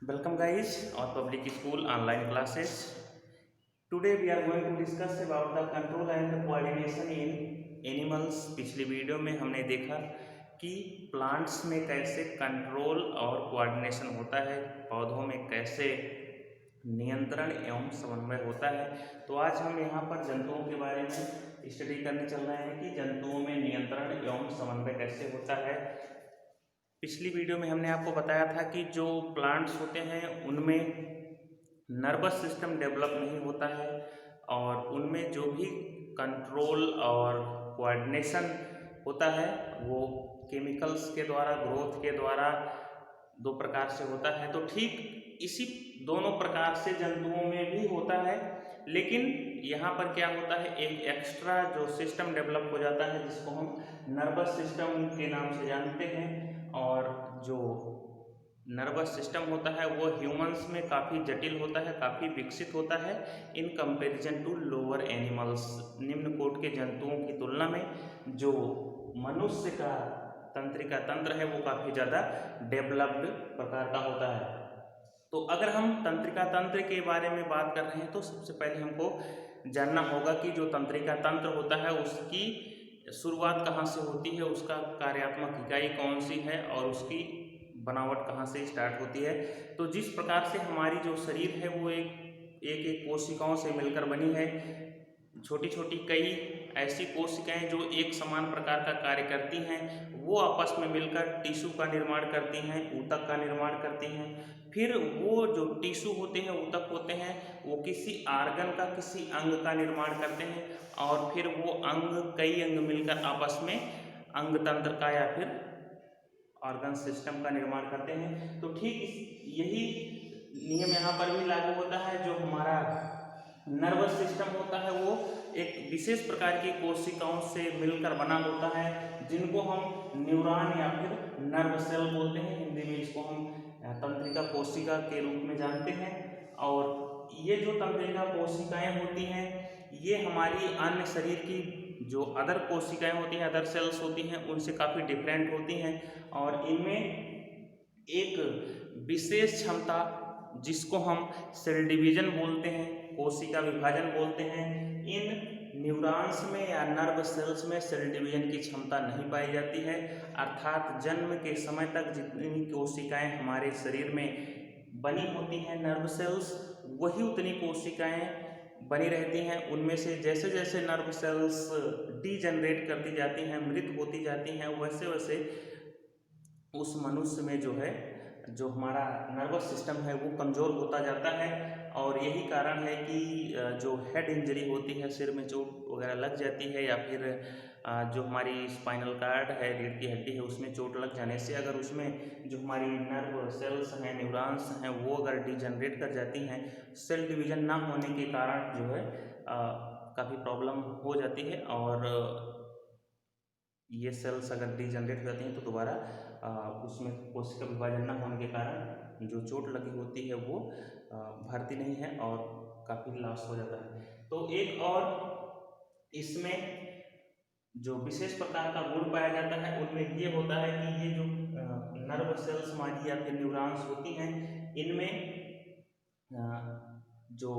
Welcome guys on public school online classes. Today we are going to discuss about the control and coordination in animals. पिछली video में हमने देखा कि plants में कैसे control और कोऑर्डिनेशन होता है, पौधों में कैसे नियंत्रण एवं समन्वय होता है। तो आज हम यहाँ पर जंतुओं के बारे में स्टडी करने चल रहे हैं कि जंतुओं में नियंत्रण एवं समन्वय कैसे होता है। पिछली वीडियो में हमने आपको बताया था कि जो प्लांट्स होते हैं उनमें नर्वस सिस्टम डेवलप नहीं होता है और उनमें जो भी कंट्रोल और कोऑर्डिनेशन होता है वो केमिकल्स के द्वारा, ग्रोथ के द्वारा दो प्रकार से होता है। तो ठीक इसी दोनों प्रकार से जंतुओं में भी होता है, लेकिन यहाँ पर क्या होता है, एक एक्स्ट्रा जो सिस्टम डेवलप हो जाता है जिसको हम नर्वस सिस्टम के नाम से जानते हैं। और जो नर्वस सिस्टम होता है वो ह्यूमंस में काफ़ी जटिल होता है, काफ़ी विकसित होता है in comparison to lower animals. निम्न कोटि के जंतुओं की तुलना में जो मनुष्य का तंत्रिका तंत्र है वो काफ़ी ज़्यादा डेवलप्ड प्रकार का होता है। तो अगर हम तंत्रिका तंत्र के बारे में बात कर रहे हैं तो सबसे पहले हमको जानना होगा कि जो तंत्रिका तंत्र होता है उसकी शुरुआत कहाँ से होती है, उसका कार्यात्मक इकाई कौन सी है और उसकी बनावट कहाँ से स्टार्ट होती है। तो जिस प्रकार से हमारी जो शरीर है वो एक कोशिकाओं से मिलकर बनी है। छोटी छोटी कई ऐसी कोशिकाएं जो एक समान प्रकार का कार्य करती हैं, वो आपस में मिलकर टिश्यू का निर्माण करती हैं, ऊतक का निर्माण करती हैं। फिर वो जो टिश्यू होते हैं, ऊतक होते हैं, वो किसी आर्गन का, किसी अंग का निर्माण करते हैं और फिर वो अंग, कई अंग मिलकर आपस में अंग तंत्र का या फिर ऑर्गन सिस्टम का निर्माण करते हैं। तो ठीक यही नियम यहाँ पर भी लागू होता है। जो हमारा नर्वस सिस्टम होता है वो एक विशेष प्रकार की कोशिकाओं से मिलकर बना होता है जिनको हम न्यूरॉन या फिर नर्व सेल बोलते हैं। हिंदी में इसको हम तंत्रिका कोशिका के रूप में जानते हैं। और ये जो तंत्रिका कोशिकाएं होती हैं ये हमारी अन्य शरीर की जो अदर कोशिकाएं होती हैं, अदर सेल्स होती हैं, उनसे काफ़ी डिफरेंट होती हैं और इनमें एक विशेष क्षमता जिसको हम सेल डिवीजन बोलते हैं, कोशिका विभाजन बोलते हैं, इन न्यूरॉन्स में या नर्व सेल्स में सेल डिवीजन की क्षमता नहीं पाई जाती है। अर्थात जन्म के समय तक जितनी कोशिकाएं हमारे शरीर में बनी होती हैं, नर्व सेल्स, वही उतनी कोशिकाएं बनी रहती हैं। उनमें से जैसे जैसे नर्व सेल्स डीजनरेट करती जाती हैं, मृत होती जाती हैं, वैसे वैसे उस मनुष्य में जो है, जो हमारा नर्वस सिस्टम है वो कमज़ोर होता जाता है। और यही कारण है कि जो हेड इंजरी होती है, सिर में चोट वगैरह लग जाती है या फिर जो हमारी स्पाइनल कार्ड है, रीढ़ की हड्डी है, उसमें चोट लग जाने से अगर उसमें जो हमारी नर्व सेल्स हैं, न्यूरॉन्स हैं, वो अगर डिजनरेट कर जाती हैं, सेल डिवीजन ना होने के कारण जो है काफ़ी प्रॉब्लम हो जाती है। और ये सेल्स अगर डिजनरेट हो जाती हैं तो दोबारा उसमें कोशिका विभाजन न होने के कारण जो चोट लगी होती है वो भरती नहीं है और काफ़ी लॉस हो जाता है। तो एक और इसमें जो विशेष प्रकार का गुण पाया जाता है उनमें ये होता है कि ये जो नर्व सेल्स हमारी या फिर न्यूरॉन्स होती हैं, इनमें जो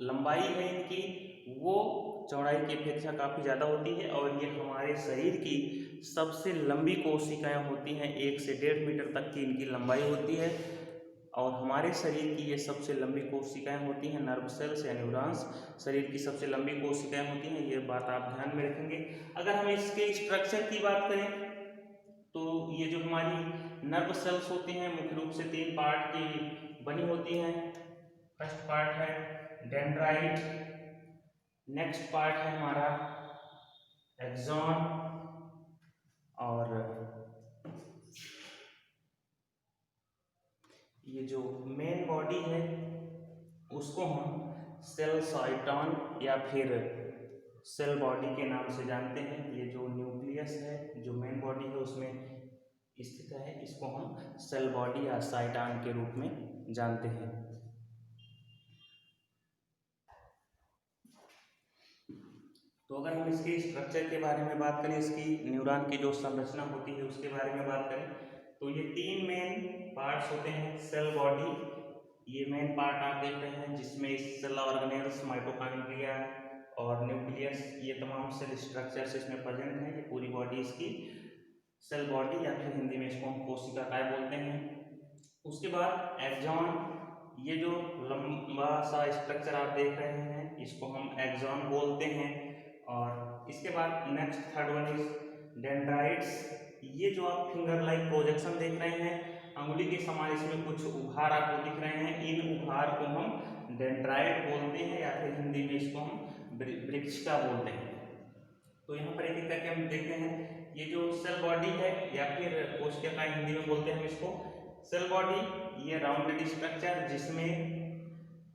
लंबाई है इनकी वो चौड़ाई की अपेक्षा काफ़ी ज़्यादा होती है और ये हमारे शरीर की सबसे लंबी कोशिकाएं होती हैं। 1 से 1.5 मीटर तक की इनकी लंबाई होती है और हमारे शरीर की ये सबसे लंबी कोशिकाएं होती हैं। नर्व सेल्स या न्यूरॉन्स शरीर की सबसे लंबी कोशिकाएं होती हैं, ये बात आप ध्यान में रखेंगे। अगर हम इसके स्ट्रक्चर की बात करें तो ये जो हमारी नर्व सेल्स होती हैं मुख्य रूप से 3 पार्ट की बनी होती हैं। फर्स्ट पार्ट है डेंड्राइट, नेक्स्ट पार्ट है हमारा एक्सॉन और ये जो मेन बॉडी है उसको हम सेल साइटॉन या फिर सेल बॉडी के नाम से जानते हैं। ये जो न्यूक्लियस है, जो मेन बॉडी है उसमें स्थित है, इसको हम सेल बॉडी या साइटॉन के रूप में जानते हैं। तो अगर हम इसके स्ट्रक्चर के बारे में बात करें, इसकी न्यूरॉन की जो संरचना होती है उसके बारे में बात करें तो ये 3 मेन पार्ट्स होते हैं। सेल बॉडी ये मेन पार्ट आप देख रहे हैं जिसमें सेल ऑर्गेनेल्स, माइटोकॉन्ड्रिया और न्यूक्लियस, ये तमाम सेल स्ट्रक्चर्स इसमें प्रेजेंट हैं। ये पूरी बॉडी इसकी सेल बॉडी या फिर हिंदी में इसको हम कोशिका काय बोलते हैं। उसके बाद एक्सॉन, ये जो लंबा सा स्ट्रक्चर आप देख रहे हैं इसको हम एक्सॉन बोलते हैं। और इसके बाद next third one is dendrites. ये जो आप फिंगर लाइक प्रोजेक्शन देख रहे हैं, अंगुली के समान इसमें कुछ उभार आपको दिख रहे हैं, इन उभार को हम डेंड्राइट बोलते हैं या फिर हिंदी में इसको हम वृक्षिका बोलते हैं। तो यहाँ पर एक एक करके हम देखते हैं। ये जो सेल बॉडी है या फिर कोशिका हिंदी में बोलते हैं हम इसको सेल बॉडी, ये राउंडेड स्ट्रक्चर जिसमें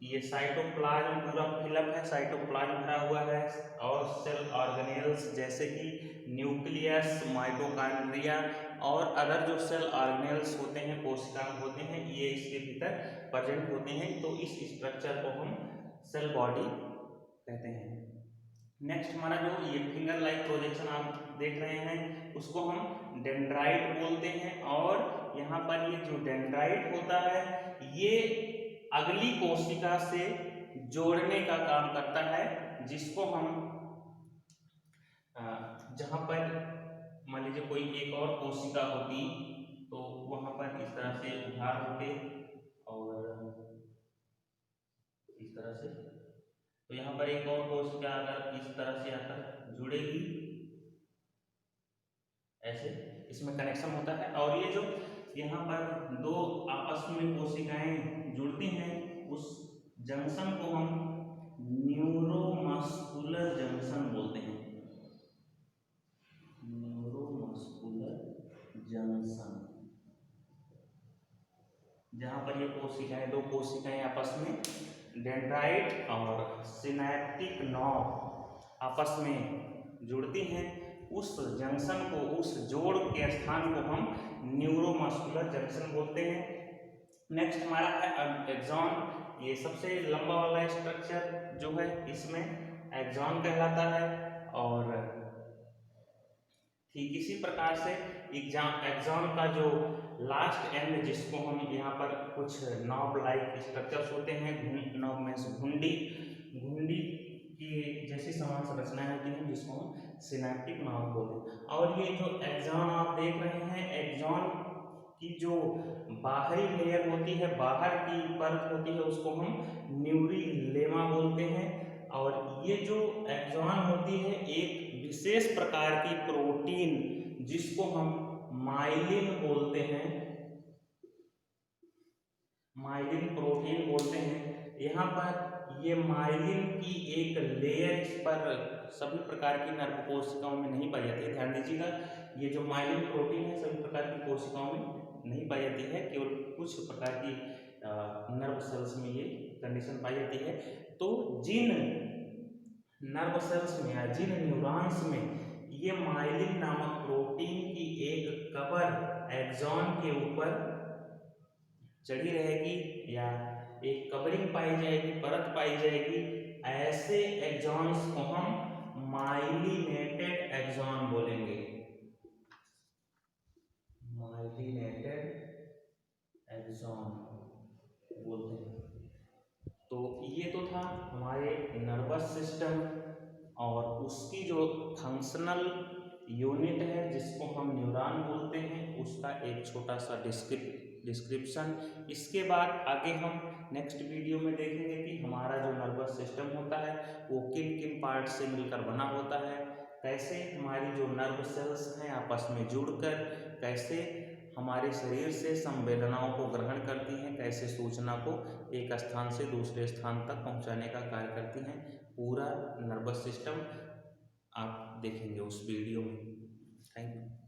ये साइटोप्लाज्म पूरा फिलअप है, साइटोप्लाज्म भरा हुआ है और सेल ऑर्गेनेल्स जैसे कि न्यूक्लियस, माइटोकॉन्ड्रिया और अदर जो सेल ऑर्गेनेल्स होते हैं, कोशिका होते हैं, ये इसके भीतर प्रेजेंट होते हैं। तो इस स्ट्रक्चर को हम सेल बॉडी कहते हैं। नेक्स्ट हमारा जो ये फिंगर लाइक प्रोजेक्शन आप देख रहे हैं उसको हम डेंड्राइट बोलते हैं। और यहाँ पर ये जो डेंड्राइट होता है ये अगली कोशिका से जोड़ने का काम करता है, जिसको हम जहाँ पर मान लीजिए कोई एक और कोशिका होती तो वहाँ पर इस तरह से उभार होते और इस तरह से, तो यहाँ पर एक और कोशिका अगर इस तरह से आकर जुड़ेगी ऐसे, इसमें कनेक्शन होता है। और ये जो यहाँ पर दो आपस में कोशिकाएं जुड़ती हैं उस जंक्शन को हम न्यूरोमस्कुलर जंक्शन बोलते हैं। न्यूरोमस्कुलर जंक्शन, जहाँ पर ये कोशिकाएं, दो कोशिकाएं आपस में डेंड्राइट और सिनैप्टिक नॉब आपस में जुड़ती हैं, उस जंक्शन को, उस जोड़ के स्थान को हम न्यूरोमस्कुलर जंक्शन बोलते हैं। नेक्स्ट हमारा है एक्सॉन। ये सबसे लंबा वाला स्ट्रक्चर जो है इसमें एक्सॉन कहलाता है। और ठीक इसी प्रकार से एक्सॉन का जो लास्ट एंड, जिसको हम यहाँ पर कुछ नॉब लाइक स्ट्रक्चर्स होते हैं, नॉब में से घुंडी की जैसी समान संरचनाएं होती हैं जिसको हम सिनैप्टिक नॉब बोलते हैं। और ये जो एक्सॉन आप देख रहे हैं, एक्सॉन की जो बाहरी लेयर होती है, बाहर की परत होती है, उसको हम न्यूरिलेमा बोलते हैं। और ये जो एक्सॉन होती है एक विशेष प्रकार की प्रोटीन जिसको हम माइलिन बोलते हैं, माइलिन प्रोटीन बोलते हैं। यहाँ पर ये माइलिन की एक लेयर इस पर सभी प्रकार की नर्व कोशिकाओं में नहीं पाई जाती है। ध्यान दीजिएगा, ये जो माइलिन प्रोटीन है सभी प्रकार की कोशिकाओं में नहीं पाई जाती है, केवल कुछ प्रकार की नर्व सेल्स में ये कंडीशन पाई जाती है। तो जिन नर्व सेल्स में या जिन न्यूरॉन्स में ये माइलिन नामक प्रोटीन की एक कवर एक्सॉन के ऊपर चढ़ी रहेगी या एक कवरिंग पाई जाएगी, परत पाई जाएगी, ऐसे एक्सॉन्स को हम माइलिनेटेड एक्सॉन बोलेंगे। माइलिनेटेड एक्सॉन बोलते हैं। तो ये तो था हमारे नर्वस सिस्टम और उसकी जो फंक्शनल यूनिट है जिसको हम न्यूरॉन बोलते हैं, उसका एक छोटा सा डिस्क्रिप्शन। इसके बाद आगे हम नेक्स्ट वीडियो में देखेंगे कि हमारा जो नर्वस सिस्टम होता है वो किन किन पार्ट से मिलकर बना होता है, कैसे हमारी जो नर्व सेल्स हैं आपस में जुड़कर कैसे हमारे शरीर से संवेदनाओं को ग्रहण करती हैं, कैसे सूचना को एक स्थान से दूसरे स्थान तक पहुंचाने का कार्य करती हैं। पूरा नर्वस सिस्टम आप देखेंगे उस वीडियो में। Thank you.